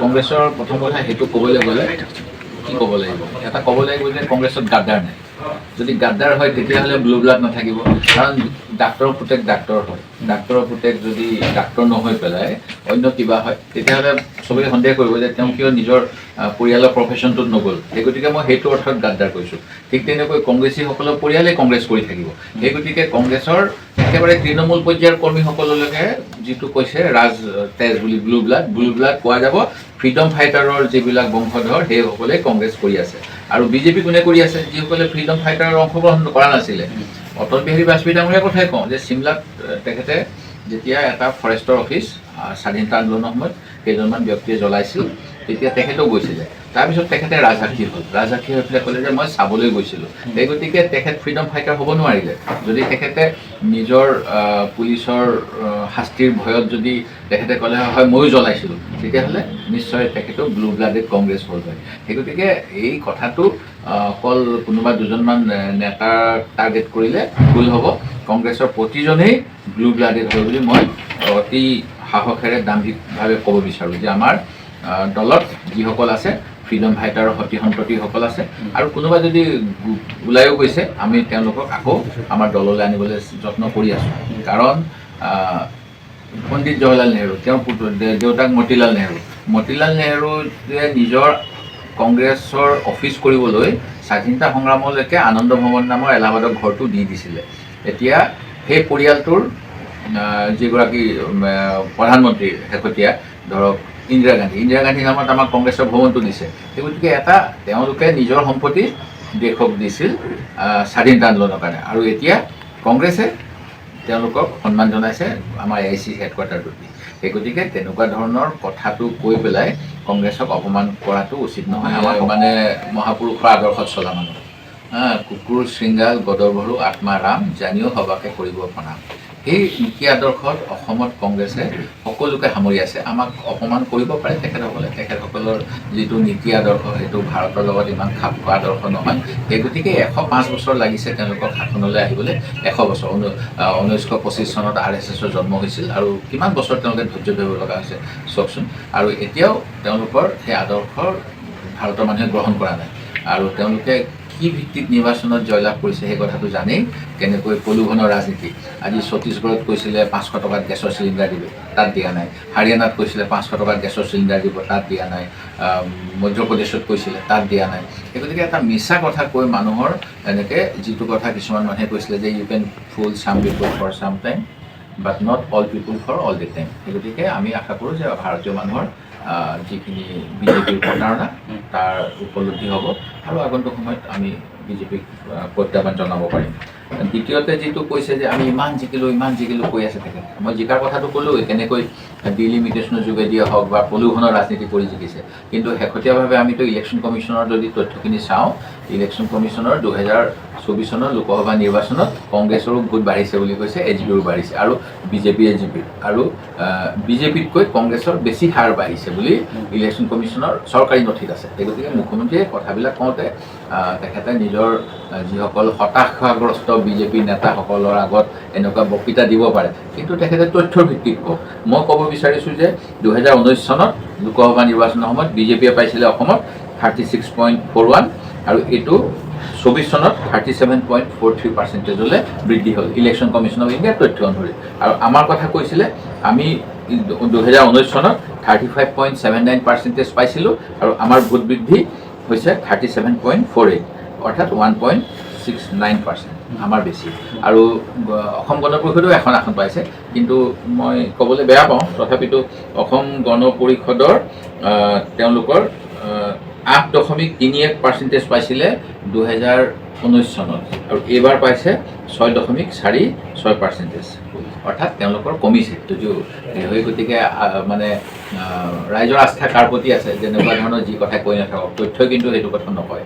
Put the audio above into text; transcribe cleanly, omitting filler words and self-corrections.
কংগ্ৰেছৰ প্ৰথম কথা সেইটো ক'বলৈ গ'লে কি ক'ব লাগিব, এটা ক'ব লাগিব যে কংগ্ৰেছত গাদ্দাৰ নাই। যদি গাদ্দাৰ হয় তেতিয়াহ'লে ব্লু ব্লাড নাথাকিব, কাৰণ ডাক্তৰৰ পুতেক ডাক্তৰ হয়, ডাক্তৰৰ পুতেক যদি ডাক্তৰ নহৈ পেলাই অন্য কিবা হয় তেতিয়াহ'লে চবেই সন্দেহ কৰিব যে তেওঁ কিয় নিজৰ পৰিয়ালৰ প্ৰফেশ্যনটোত নগ'ল। সেই গতিকে মই সেইটো অৰ্থত গাদ্দাৰ কৈছোঁ। ঠিক তেনেকৈ কংগ্ৰেছীসকলৰ পৰিয়ালেই কংগ্ৰেছ কৰি থাকিব। সেই গতিকে কংগ্ৰেছৰ একেবাৰে তৃণমূল পৰ্যায়ৰ কৰ্মীসকললৈকে যিটো কৈছে ৰাজ তেজ বুলি ব্লু ব্লাড পোৱা যাব। ফ্ৰীডম ফাইটাৰৰ যিবিলাক বংশধৰ সেইসকলে কংগ্ৰেছ কৰি আছে। আৰু বিজেপি কোনে কৰি আছে? যিসকলে ফ্ৰীডম ফাইটাৰৰ অংশগ্ৰহণ কৰা নাছিলে। অটল বিহাৰী বাজপেয়ী ডাঙৰীয়াৰ কথাই কওঁ যে চিমলাত তেখেতে যেতিয়া এটা ফৰেষ্টৰ অফিচ স্বাধীনতা আন্দোলনৰ সময়ত কেইজনমান ব্যক্তিয়ে জ্বলাইছিল, তেতিয়া তেখেতেও গৈছিলে। তাৰপিছত তেখেতে ৰাজসাক্ষী হ'ল, ৰাজসাক্ষী হৈ পেলাই ক'লে যে মই চাবলৈ গৈছিলোঁ। সেই গতিকে তেখেত ফ্ৰীডম ফাইটাৰ হ'ব নোৱাৰিলে। যদি তেখেতে নিজৰ পুলিচৰ শাস্তিৰ ভয়ত যদি তেখেতে ক'লে হয় ময়ো জ্বলাইছিলোঁ, তেতিয়াহ'লে নিশ্চয় তেখেতেও ব্লু ব্লাডেড কংগ্ৰেছ হ'ল হয়। সেই গতিকে এই কথাটো অকল কোনোবা দুজনমান নেতাক টাৰ্গেট কৰিলে ভুল হ'ব। কংগ্ৰেছৰ প্ৰতিজনেই ব্লু ব্লাডেড হয় বুলি মই অতি সাহসেৰে দাম্ভিকভাৱে ক'ব বিচাৰোঁ যে আমাৰ দলত যিসকল আছে ফ্ৰীডম ফাইটাৰৰ সতি সন্ততিসকল আছে, আৰু কোনোবা যদি ওলায়ো গৈছে আমি তেওঁলোকক আকৌ আমাৰ দললৈ আনিবলৈ যত্ন কৰি আছোঁ। কাৰণ পণ্ডিত জৱাহৰলাল নেহৰু, তেওঁৰ দেউতাক মতিলাল নেহৰুৱে নিজৰ কংগ্ৰেছৰ অফিচ কৰিবলৈ স্বাধীনতা সংগ্ৰামলৈকে আনন্দ ভৱন নামৰ এলাহাবাদৰ ঘৰটো দি দিছিলে। এতিয়া সেই পৰিয়ালটোৰ যিগৰাকী প্ৰধানমন্ত্ৰী শেহতীয়া ধৰক ইন্দিৰা গান্ধী নামত আমাক কংগ্ৰেছৰ ভৱনটো দিছে। সেই গতিকে তেওঁলোকে নিজৰ সম্পত্তি দেশক দিছিল স্বাধীনতা আন্দোলনৰ কাৰণে, আৰু এতিয়া কংগ্ৰেছে তেওঁলোকক সন্মান জনাইছে আমাৰ AIC হেডকোৱাৰ্টাৰটোত দি। সেই গতিকে তেনেকুৱা ধৰণৰ কথাটো কৈ পেলাই কংগ্ৰেছক অপমান কৰাটো উচিত নহয়। আমাৰ মানে মহাপুৰুষৰ আদৰ্শত চলা মানুহ, কুকুৰ শৃংগাল গদৰ ভৰু আত্মা ৰাম, জানিও সবাকে কৰিব প্ৰণাম। এই নীতি আদৰ্শত অসমত কংগ্ৰেছে সকলোকে সামৰি আছে। আমাক অপমান কৰিব পাৰে তেখেতসকলৰ যিটো নীতি আদৰ্শ সেইটো ভাৰতৰ লগত ইমান খাপ খোৱা আদৰ্শ নহয়। সেই গতিকে 105 বছৰ লাগিছে তেওঁলোকক শাসনলৈ আহিবলৈ। 100 বছৰ 1925 চনত RSSৰ জন্ম হৈছিল, আৰু কিমান বছৰ তেওঁলোকে ধৈৰ্য ধৰিব লগা হৈছে চাওকচোন। আৰু এতিয়াও তেওঁলোকৰ সেই আদৰ্শৰ ভাৰতৰ মানুহে গ্ৰহণ কৰা নাই। আৰু তেওঁলোকে কি ভিত্তিত নিৰ্বাচনত জয়লাভ কৰিছে সেই কথাটো জানেই। কেনেকৈ প্ৰলোভনৰ ৰাজনীতি, আজি ছত্তীশগড়ত কৈছিলে 500 টকাত গেছৰ চিলিণ্ডাৰ দিব, তাত দিয়া নাই। হাৰিয়ানাত কৈছিলে 500 টকাত গেছৰ চিলিণ্ডাৰ দিব, তাত দিয়া নাই। মধ্যপ্ৰদেশত কৈছিলে, তাত দিয়া নাই। সেই গতিকে এটা মিছা কথা কৈ মানুহৰ এনেকৈ যিটো কথা কিছুমান মানুহে কৈছিলে যে U can fool some people for some time but not all people for all the time. সেই গতিকে আমি আশা কৰোঁ যে ভাৰতীয় মানুহৰ যিখিনি বিজেপিৰ প্ৰতাৰণা তাৰ উপলব্ধি হ'ব, আৰু আগন্তুক সময়ত আমি বিজেপিক প্ৰত্যাহ্বান জনাব পাৰিম। দ্বিতীয়তে যিটো কৈছে যে আমি ইমান জিকিলোঁ কৈ আছে তেখেতে, মই জিকাৰ কথাটো ক'লোঁ কেনেকৈ ডিলিমিটেশ্যনৰ যোগেদিয়ে হওক বা প্ৰলোভনৰ ৰাজনীতি কৰি জিকিছে। কিন্তু শেহতীয়াভাৱে আমিতো ইলেকশ্যন কমিশ্যনৰ যদি তথ্যখিনি চাওঁ, ইলেকশ্যন কমিশ্যনৰ 2024 চনৰ লোকসভা নিৰ্বাচনত কংগ্ৰেছৰো ভোট বাঢ়িছে বুলি কৈছে, AGPৰো বাঢ়িছে, আৰু AGP আৰু বিজেপিতকৈ কংগ্ৰেছৰ বেছি হাৰ বাঢ়িছে বুলি ইলেকশ্যন কমিশ্যনৰ চৰকাৰী নথিত আছে। সেই গতিকে মুখ্যমন্ত্ৰীয়ে কথাবিলাক কওঁতে তেখেতে নিজৰ যিসকল হতাশাগ্ৰস্ত বিজেপি নেতাসকলৰ আগত এনেকুৱা বক্তৃতা দিব পাৰে, কিন্তু তেখেতে তথ্যৰ ভিত্তিত কওক। মই ক'ব বিচাৰিছোঁ যে 2019 চনত লোকসভা নিৰ্বাচনৰ সময়ত বিজেপিয়ে পাইছিলে অসমত 36.41, আৰু এইটো 24 চনত 37.43% বৃদ্ধি হ'ল ইলেকশ্যন কমিশ্যন অফ ইণ্ডিয়াৰ তথ্য অনুসৰি। আৰু আমাৰ কথা কৈছিলে আমি 2019 চনত 35.79% পাইছিলোঁ, আৰু আমাৰ ভোট বৃদ্ধি হৈছে 37.48, অৰ্থাৎ 1.69%, আমাৰ বেছি। আৰু অসম গণ পৰিষদেও এখন আসন পাইছে, কিন্তু মই ক'বলৈ বেয়া পাওঁ, তথাপিতো অসম গণ পৰিষদৰ তেওঁলোকৰ 8.31% পাইছিলে 2019 চনত, আৰু এইবাৰ পাইছে 6.46%, অৰ্থাৎ তেওঁলোকৰ কমিছে যদিও। সেই গতিকে মানে ৰাইজৰ আস্থা কাৰ প্ৰতি আছে, যেনেকুৱা ধৰণৰ যি কথা কৈ নাথাকক, তথ্যই কিন্তু সেইটো কথা নকয়।